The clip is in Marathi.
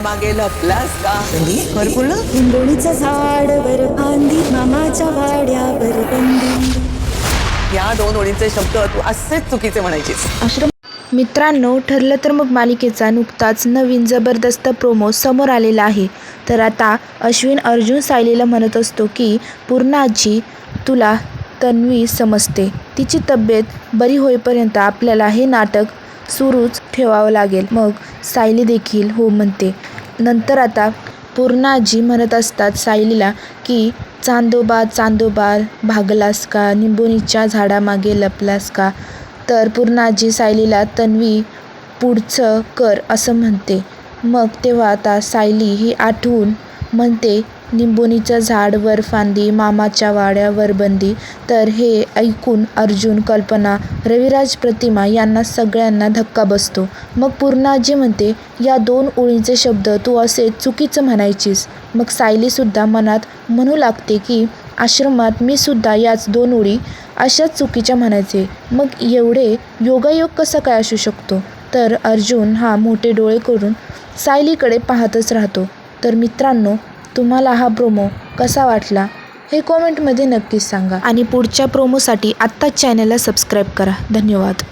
मागे लपलास का खरकुल लिंबोणीचं झाड वर फांदी मामाच्या वाड्यावर बंदी. या 2 ओळींचे शब्द तू असेच चुकीचे म्हणायचीस. आश्रम. मित्रांनो, ठरलं तर मग मालिकेचा नुकताच नवीन जबरदस्त प्रोमो समोर आलेला आहे. तर आता अश्विन अर्जुन सायलीला म्हणत असतो की पूर्ण आजी, तुला तन्वी समजते, तिची तब्येत बरी होईपर्यंत आपल्याला हे नाटक सुरूच ठेवावं लागेल. मग सायली देखील हो म्हणते. नंतर आता पूर्ण आजी म्हणत असतात सायलीला की चांदोबा चांदोबा भागलास का, निंबोणीच्या झाडामागे लपलास का. तर पूर्ण आजी सायलीला तन्वी पुढचं कर असं म्हणते. मग तेव्हा आता सायली ही आठवून म्हणते निंबोणीचं झाड वर फांदी मामाच्या वाड्यावर बंदी. तर हे ऐकून अर्जुन, कल्पना, रविराज, प्रतिमा यांना सगळ्यांना धक्का बसतो. मग पूर्ण आजी म्हणते या 2 ओळींचे शब्द तू असे चुकीचं म्हणायचीस. मग सायलीसुद्धा मनात म्हणू लागते की आश्रमात मी सुद्धा याच 2 ओळी अशाच चुकीच्या म्हणायचे. मग एवढे योगायोग कसा काय असू शकतो. तर अर्जुन हा मोठे डोळे करून सायलीकडे पाहतच राहतो. तर मित्रांनो, तुम्हाला हा प्रोमो कसा वाटला हे कॉमेंटमध्ये नक्कीच सांगा आणि पुढच्या प्रोमोसाठी आत्ताच चॅनलला सबस्क्राईब करा. धन्यवाद.